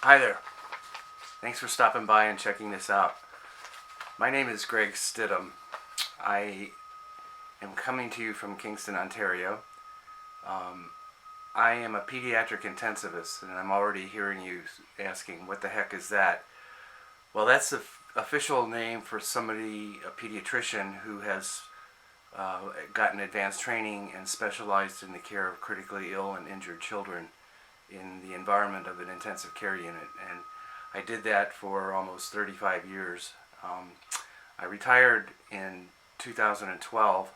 Hi there. Thanks for stopping by and checking this out. My name is Greg Stidham. I am coming to you from Kingston, Ontario. I am a pediatric intensivist, and I'm already hearing you asking, what the heck is that? Well, that's the official name for somebody, a pediatrician, who has gotten advanced training and specialized in the care of critically ill and injured children in the environment of an intensive care unit. And I did that for almost 35 years. I retired in 2012,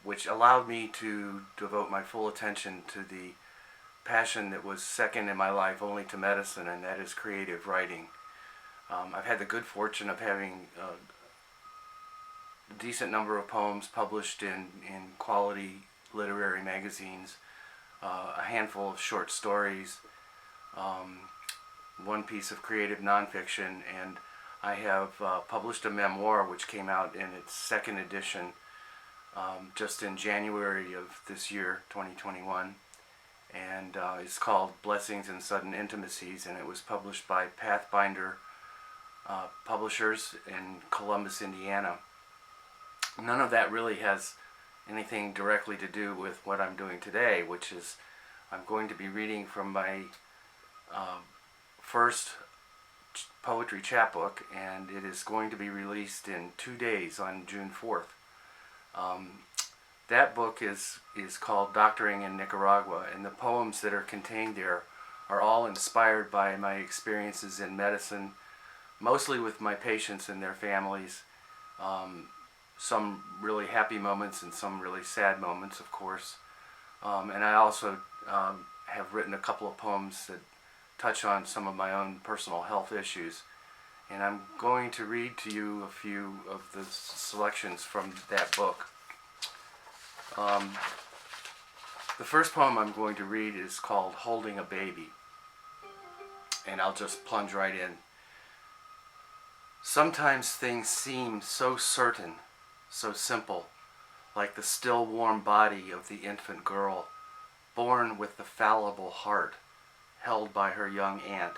which allowed me to devote my full attention to the passion that was second in my life only to medicine, and that is creative writing. I've had the good fortune of having a decent number of poems published in quality literary magazines, a handful of short stories, one piece of creative nonfiction, and I have published a memoir which came out in its second edition just in January of this year, 2021, and it's called Blessings and Sudden Intimacies, and it was published by Pathbinder Publishers in Columbus, Indiana. None of that really has anything directly to do with what I'm doing today, which is I'm going to be reading from my first poetry chapbook, and it is going to be released in 2 days on June 4th. That book is called Doctoring in Nicaragua, and the poems that are contained there are all inspired by my experiences in medicine, mostly with my patients and their families. Some really happy moments and some really sad moments, of course. And I also have written a couple of poems that touch on some of my own personal health issues. And I'm going to read to you a few of the selections from that book. The first poem I'm going to read is called Holding a Baby. And I'll just plunge right in. Sometimes things seem so certain, so simple, like the still warm body of the infant girl, born with the fallible heart, held by her young aunt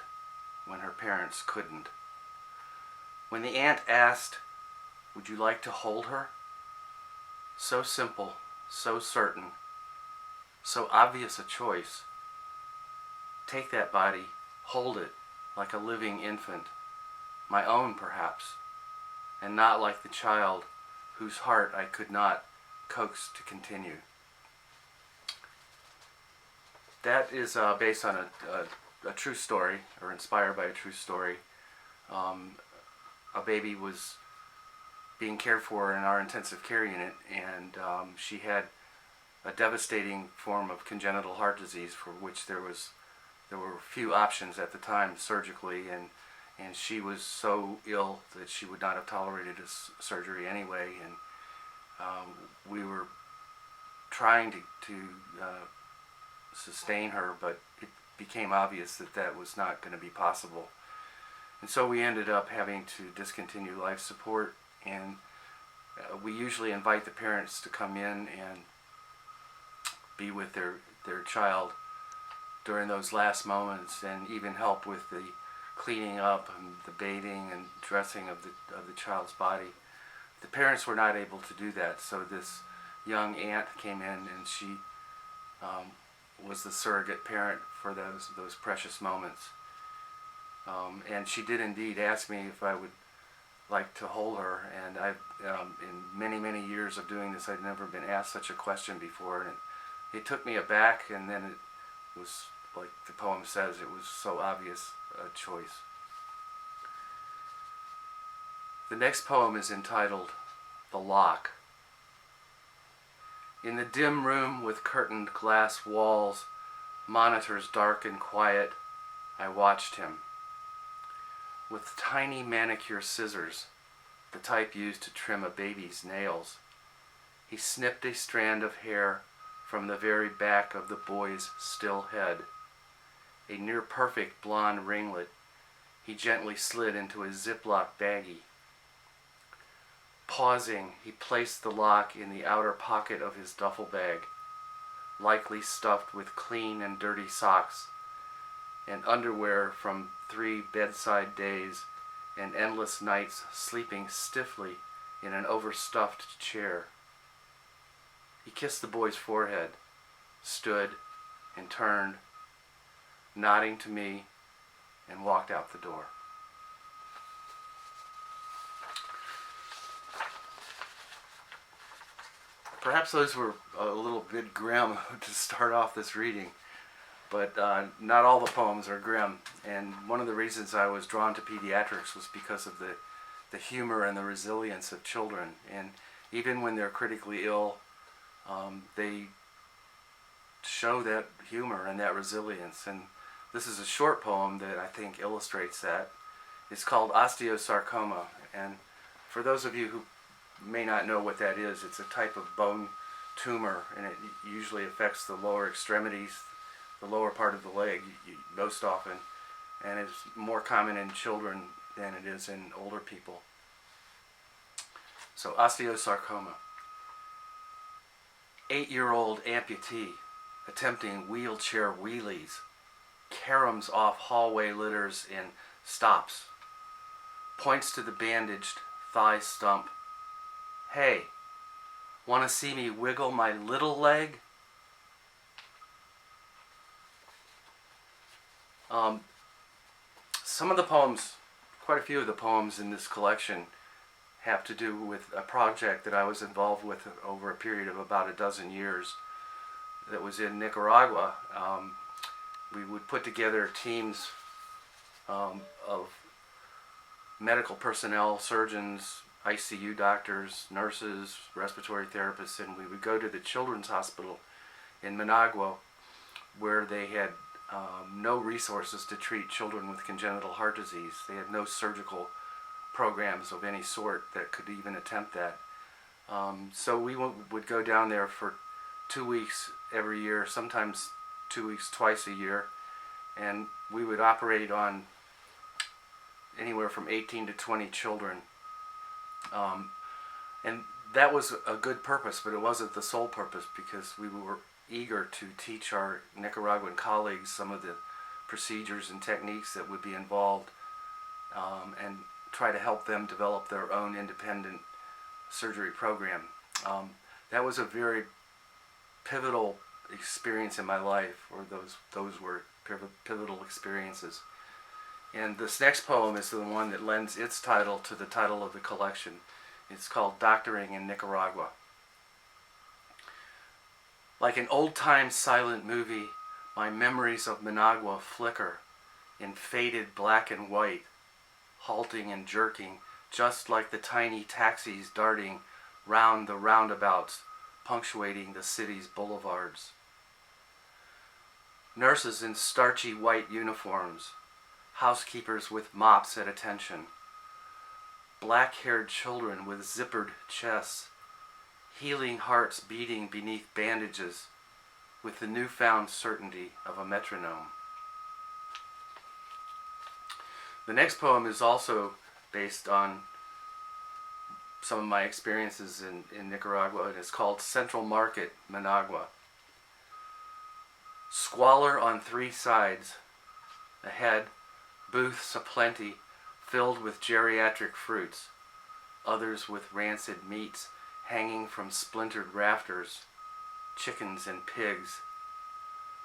when her parents couldn't. When the aunt asked, "Would you like to hold her?" So simple, so certain, so obvious a choice. Take that body, hold it like a living infant, my own perhaps, and not like the child whose heart I could not coax to continue. That is based on a true story, or inspired by a true story. A baby was being cared for in our intensive care unit, and she had a devastating form of congenital heart disease for which there were few options at the time surgically, and she was so ill that she would not have tolerated a surgery anyway, and we were trying to sustain her, but it became obvious that that was not going to be possible. And so we ended up having to discontinue life support, and we usually invite the parents to come in and be with their child during those last moments, and even help with the cleaning up and the bathing and dressing of the child's body. The parents were not able to do that, so this young aunt came in, and she was the surrogate parent for those precious moments. And she did indeed ask me if I would like to hold her, and in many years of doing this, I'd never been asked such a question before, and it took me aback, and then it was, like the poem says, it was so obvious a choice. The next poem is entitled The Lock. In the dim room with curtained glass walls, monitors dark and quiet, I watched him. With tiny manicure scissors, the type used to trim a baby's nails, he snipped a strand of hair from the very back of the boy's still head. A near-perfect blonde ringlet he gently slid into a Ziploc baggie. Pausing, he placed the lock in the outer pocket of his duffel bag, likely stuffed with clean and dirty socks, and underwear from 3 bedside days and endless nights sleeping stiffly in an overstuffed chair. He kissed the boy's forehead, stood and turned, nodding to me, and walked out the door. Perhaps those were a little bit grim to start off this reading, but not all the poems are grim. And one of the reasons I was drawn to pediatrics was because of the humor and the resilience of children. And even when they're critically ill, they show that humor and that resilience. And this is a short poem that I think illustrates that. It's called Osteosarcoma. And for those of you who may not know what that is, it's a type of bone tumor, and it usually affects the lower extremities, the lower part of the leg most often, and it's more common in children than it is in older people. So, osteosarcoma. 8-year-old amputee attempting wheelchair wheelies, caroms off hallway litters in stops, points to the bandaged thigh stump. Hey, want to see me wiggle my little leg? Some of the poems, quite a few of the poems in this collection, have to do with a project that I was involved with over a period of about a dozen years that was in Nicaragua. We would put together teams of medical personnel, surgeons, ICU doctors, nurses, respiratory therapists, and we would go to the children's hospital in Managua, where they had no resources to treat children with congenital heart disease. They had no surgical programs of any sort that could even attempt that. So we would go down there for 2 weeks every year, sometimes 2 weeks twice a year, and we would operate on anywhere from 18 to 20 children. And that was a good purpose, but it wasn't the sole purpose, because we were eager to teach our Nicaraguan colleagues some of the procedures and techniques that would be involved, and try to help them develop their own independent surgery program. That was a very pivotal experience in my life, or those were pivotal experiences. And this next poem is the one that lends its title to the title of the collection. It's called Doctoring in Nicaragua. Like an old-time silent movie, my memories of Managua flicker in faded black and white, halting and jerking, just like the tiny taxis darting round the roundabouts, punctuating the city's boulevards. Nurses in starchy white uniforms, housekeepers with mops at attention, black-haired children with zippered chests, healing hearts beating beneath bandages with the newfound certainty of a metronome. The next poem is also based on some of my experiences in Nicaragua, and it's called Central Market, Managua. Squalor on 3 sides. Ahead, booths aplenty filled with geriatric fruits, others with rancid meats hanging from splintered rafters, chickens and pigs,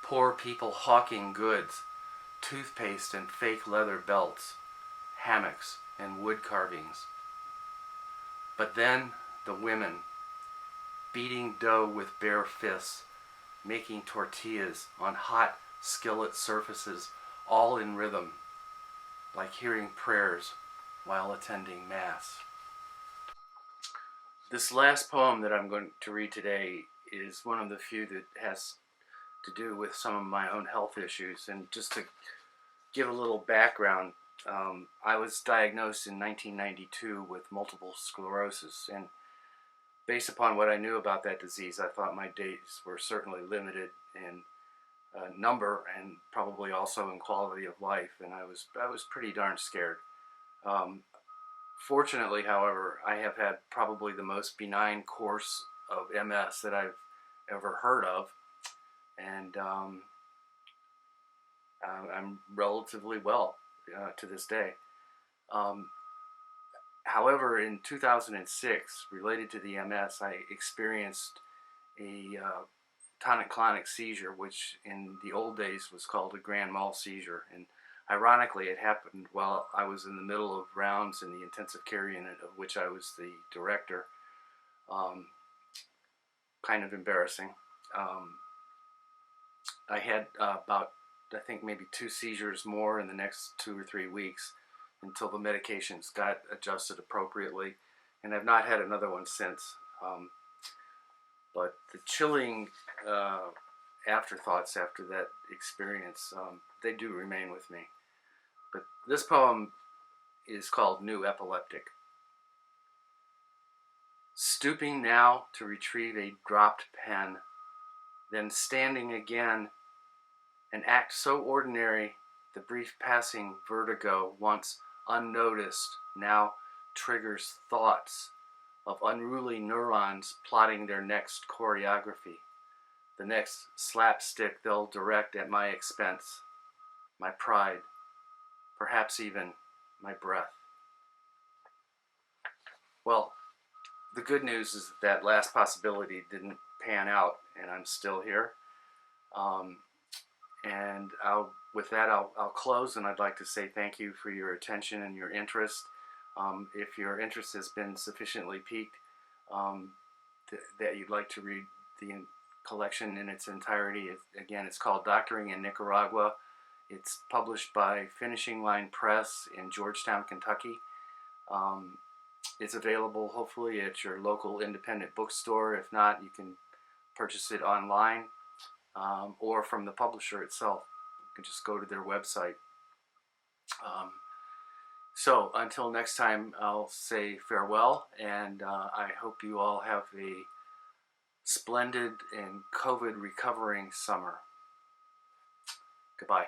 poor people hawking goods, toothpaste and fake leather belts, hammocks and wood carvings. But then the women, beating dough with bare fists, making tortillas on hot skillet surfaces, all in rhythm, like hearing prayers while attending Mass. This last poem that I'm going to read today is one of the few that has to do with some of my own health issues. And just to give a little background, I was diagnosed in 1992 with multiple sclerosis, and based upon what I knew about that disease, I thought my days were certainly limited in number and probably also in quality of life, and I was pretty darn scared. Fortunately, however, I have had probably the most benign course of MS that I've ever heard of, and I'm relatively well to this day. Um, However, in 2006, related to the MS, I experienced a tonic-clonic seizure, which in the old days was called a grand mal seizure. And ironically, it happened while I was in the middle of rounds in the intensive care unit, of which I was the director. Um, kind of embarrassing. Um, I had about, I think, maybe 2 seizures more in the next 2 or 3 weeks until the medications got adjusted appropriately, and I've not had another one since. But the chilling afterthoughts after that experience, they do remain with me. But this poem is called New Epileptic. Stooping now to retrieve a dropped pen, then standing again, an act so ordinary, the brief passing vertigo, once unnoticed, now triggers thoughts of unruly neurons plotting their next choreography, the next slapstick they'll direct at my expense, my pride, perhaps even my breath. Well, the good news is that last possibility didn't pan out, and I'm still here. Um, and with that, I'll close, and I'd like to say thank you for your attention and your interest. If your interest has been sufficiently piqued, that you'd like to read the collection in its entirety, again, it's called Doctoring in Nicaragua. It's published by Finishing Line Press in Georgetown, Kentucky. It's available hopefully at your local independent bookstore. If not, you can purchase it online or from the publisher itself. You can just go to their website. So until next time, I'll say farewell, and I hope you all have a splendid and COVID recovering summer. Goodbye.